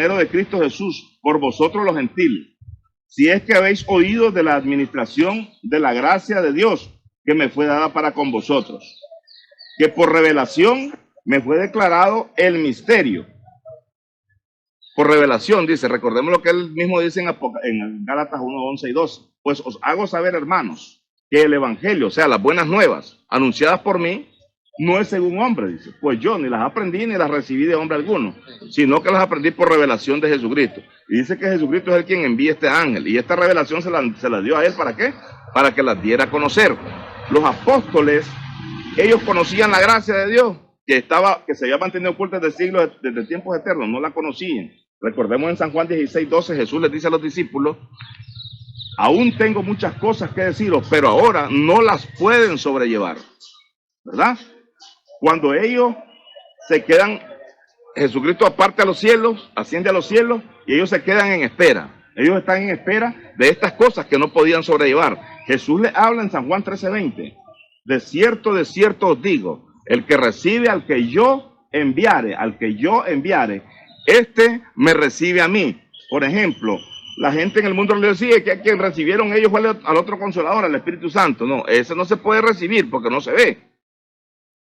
prisionero de Cristo Jesús, por vosotros los gentiles, si es que habéis oído de la administración de la gracia de Dios que me fue dada para con vosotros, que por revelación me fue declarado el misterio. Por revelación, dice, recordemos lo que él mismo dice en Gálatas 1, 11 y 12. Pues os hago saber, hermanos, que el evangelio, o sea, las buenas nuevas, anunciadas por mí, no es según hombre, dice. Pues yo ni las aprendí ni las recibí de hombre alguno, sino que las aprendí por revelación de Jesucristo. Y dice que Jesucristo es el quien envía este ángel. Y esta revelación se la dio a él, ¿para qué? Para que las diera a conocer. Los apóstoles, ellos conocían la gracia de Dios, que se había mantenido oculta desde siglos, desde tiempos eternos, no la conocían. Recordemos en San Juan 16, 12, Jesús les dice a los discípulos, aún tengo muchas cosas que deciros, pero ahora no las pueden sobrellevar, ¿verdad? Cuando ellos se quedan, Jesucristo aparte a los cielos, asciende a los cielos, y ellos se quedan en espera. Ellos están en espera de estas cosas que no podían sobrellevar. Jesús les habla en San Juan 13, 20, de cierto os digo, el que recibe al que yo enviare, este me recibe a mí. Por ejemplo, la gente en el mundo le decía que a quien recibieron ellos fue al otro consolador, al Espíritu Santo. No, ese no se puede recibir porque no se ve,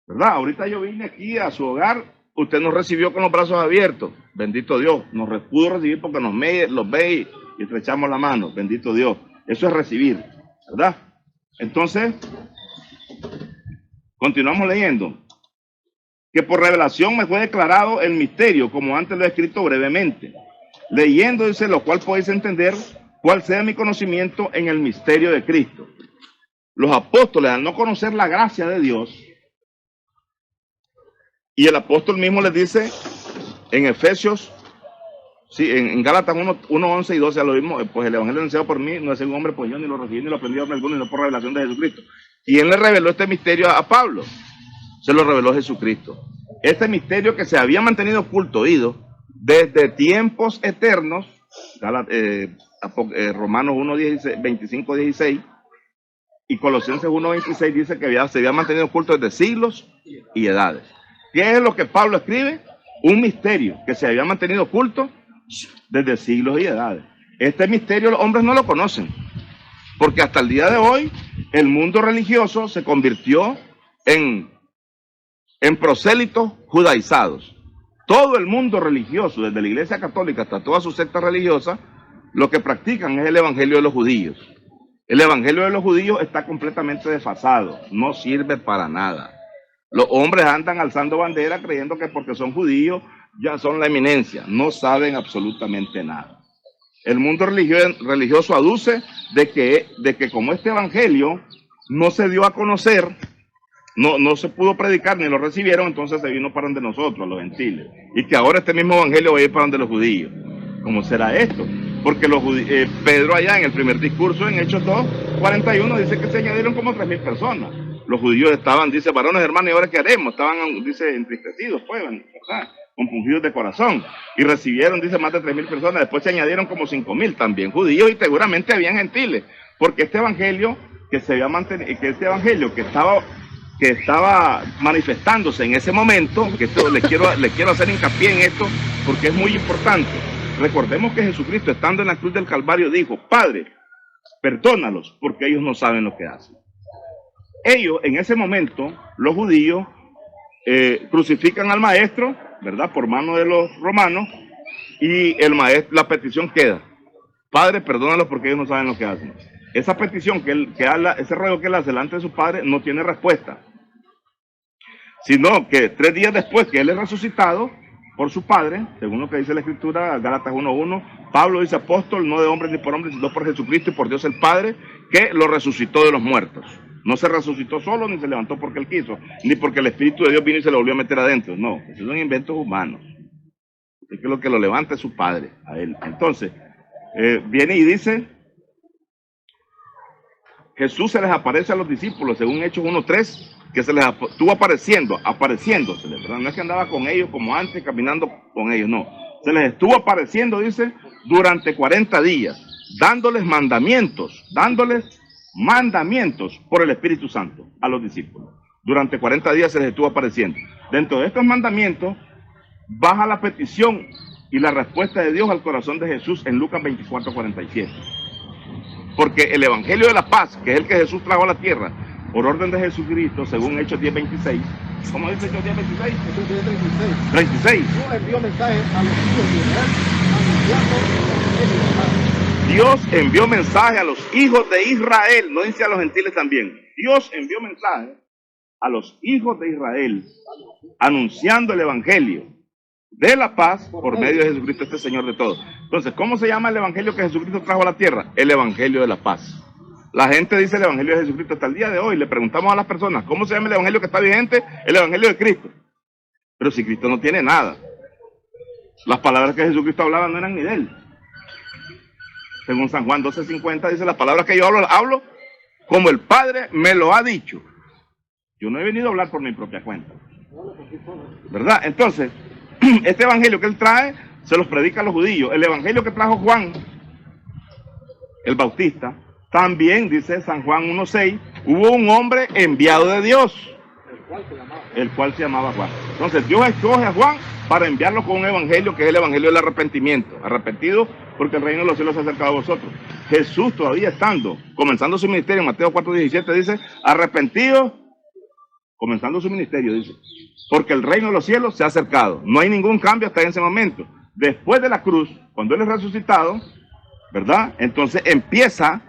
¿verdad? Ahorita yo vine aquí a su hogar, usted nos recibió con los brazos abiertos, bendito Dios. Nos pudo recibir porque los ve y estrechamos la mano, bendito Dios. Eso es recibir, ¿verdad? Entonces, continuamos leyendo. Que por revelación me fue declarado el misterio, como antes lo he escrito brevemente. Leyendo, dice, lo cual podéis entender cuál sea mi conocimiento en el misterio de Cristo. Los apóstoles, al no conocer la gracia de Dios, y el apóstol mismo les dice en Efesios, sí, en Gálatas 1, 11 y 12, a lo mismo, pues el evangelio anunciado por mí no es según hombre, pues yo ni lo recibí ni lo aprendí de hombre alguno, sino por revelación de Jesucristo. ¿Quién le reveló este misterio a Pablo? Se lo reveló Jesucristo. Este misterio que se había mantenido oculto, oído, desde tiempos eternos, Romanos 1, 25, 16, y Colosenses 1, 26 dice que se había mantenido oculto desde siglos y edades. ¿Qué es lo que Pablo escribe? Un misterio que se había mantenido oculto desde siglos y edades. Este misterio los hombres no lo conocen, porque hasta el día de hoy el mundo religioso se convirtió en prosélitos judaizados. Todo el mundo religioso, desde la Iglesia Católica hasta todas sus sectas religiosas, lo que practican es el evangelio de los judíos. El evangelio de los judíos está completamente desfasado, no sirve para nada. Los hombres andan alzando bandera creyendo que porque son judíos ya son la eminencia, no saben absolutamente nada. El mundo religioso aduce de que como este evangelio no se dio a conocer, no se pudo predicar ni lo recibieron, entonces se vino para donde nosotros, los gentiles. Y que ahora este mismo evangelio va a ir para donde los judíos. ¿Cómo será esto? Porque Pedro allá en el primer discurso, en Hechos 2, 41, dice que se añadieron como 3,000 personas. Los judíos estaban, dice, varones hermanos, ¿y ahora qué haremos? Estaban, dice, entristecidos, pues, ¿verdad? Compungidos de corazón. Y recibieron, dice, más de 3,000 personas. Después se añadieron como 5,000 también judíos y seguramente habían gentiles. Porque este evangelio que se había mantenido, que este evangelio que estaba manifestándose en ese momento, que esto, les quiero hacer hincapié en esto porque es muy importante. Recordemos que Jesucristo, estando en la cruz del Calvario, dijo, Padre, perdónalos porque ellos no saben lo que hacen. Ellos, en ese momento, los judíos, crucifican al maestro, ¿verdad? Por mano de los romanos, y la petición queda, Padre, perdónalos porque ellos no saben lo que hacen. Esa petición ese ruego que él hace delante de su Padre no tiene respuesta, sino que 3 días después que él es resucitado por su Padre, según lo que dice la Escritura, Gálatas 1:1, Pablo dice, apóstol, no de hombres ni por hombres, sino por Jesucristo y por Dios el Padre, que lo resucitó de los muertos. No se resucitó solo, ni se levantó porque él quiso, ni porque el Espíritu de Dios vino y se lo volvió a meter adentro. No, esos son inventos humanos. Es que lo que lo levanta es su Padre, a él. Entonces, viene y dice, Jesús se les aparece a los discípulos, según Hechos 1:3, que se les estuvo apareciéndose, ¿verdad? No es que andaba con ellos como antes, caminando con ellos, no. Se les estuvo apareciendo, dice, durante 40 días, dándoles mandamientos por el Espíritu Santo a los discípulos. Durante 40 días se les estuvo apareciendo. Dentro de estos mandamientos baja la petición y la respuesta de Dios al corazón de Jesús en Lucas 24:47. Porque el Evangelio de la paz, que es el que Jesús trajo a la tierra, por orden de Jesucristo, según Hechos 10:26, ¿cómo dice Hechos 10:26? Hechos 10:36. 36. Dios envió mensajes a los hijos de Israel anunciando el Evangelio de la paz. Dios envió mensaje a los hijos de Israel, no dice a los gentiles también. Dios envió mensaje a los hijos de Israel, anunciando el Evangelio de la paz por medio de Jesucristo, este Señor de todos. Entonces, ¿cómo se llama el Evangelio que Jesucristo trajo a la tierra? El Evangelio de la paz. La gente dice el Evangelio de Jesucristo hasta el día de hoy. Le preguntamos a las personas, ¿cómo se llama el Evangelio que está vigente? El Evangelio de Cristo. Pero si Cristo no tiene nada. Las palabras que Jesucristo hablaba no eran ni de él. Según San Juan 12:50 dice, las palabras que yo hablo como el Padre me lo ha dicho. Yo no he venido a hablar por mi propia cuenta. ¿Verdad? Entonces, este evangelio que él trae, se los predica a los judíos. El evangelio que trajo Juan, el Bautista, también dice San Juan 1:6, hubo un hombre enviado de Dios, el cual se llamaba Juan. Entonces, Dios escoge a Juan para enviarlo con un evangelio que es el evangelio del arrepentimiento. Arrepentido porque el reino de los cielos se ha acercado a vosotros. Jesús todavía estando, comenzando su ministerio, en Mateo 4:17 dice, arrepentidos, comenzando su ministerio, dice, porque el reino de los cielos se ha acercado. No hay ningún cambio hasta en ese momento. Después de la cruz, cuando él es resucitado, ¿verdad? Entonces empieza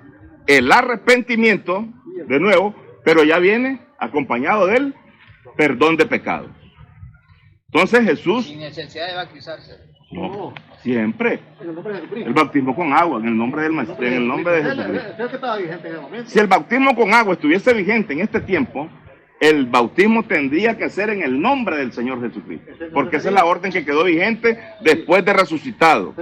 el arrepentimiento de nuevo, pero ya viene acompañado del perdón de pecados. Entonces Jesús... Sin necesidad de bautizarse. No, siempre. En el nombre de Jesucristo. El bautismo con agua, en el nombre del Maestro, en el nombre de Jesucristo. Es el que estaba vigente en el momento. Si el bautismo con agua estuviese vigente en este tiempo, el bautismo tendría que ser en el nombre del Señor Jesucristo, porque esa es la orden que quedó vigente después de resucitado.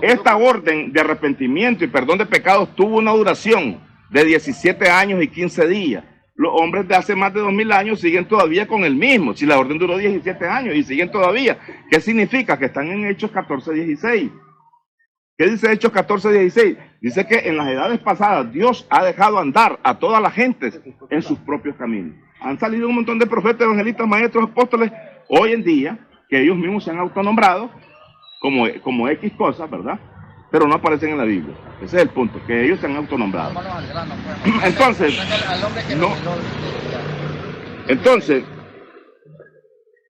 Esta orden de arrepentimiento y perdón de pecados tuvo una duración de 17 años y 15 días. Los hombres de hace más de 2000 años siguen todavía con el mismo. Si la orden duró 17 años y siguen todavía, ¿qué significa? Que están en Hechos 14:16. ¿Qué dice Hechos 14:16? Dice que en las edades pasadas Dios ha dejado andar a toda la gente en sus propios caminos. Han salido un montón de profetas, evangelistas, maestros, apóstoles, hoy en día, que ellos mismos se han autonombrado como X cosas, ¿verdad? Pero no aparecen en la Biblia. Ese es el punto, que ellos se han autonombrado. Entonces, entonces,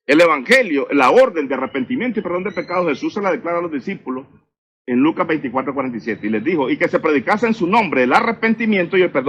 el evangelio, la orden de arrepentimiento y perdón de pecados, Jesús se la declara a los discípulos en Lucas 24:47, y les dijo, y que se predicase en su nombre el arrepentimiento y el perdón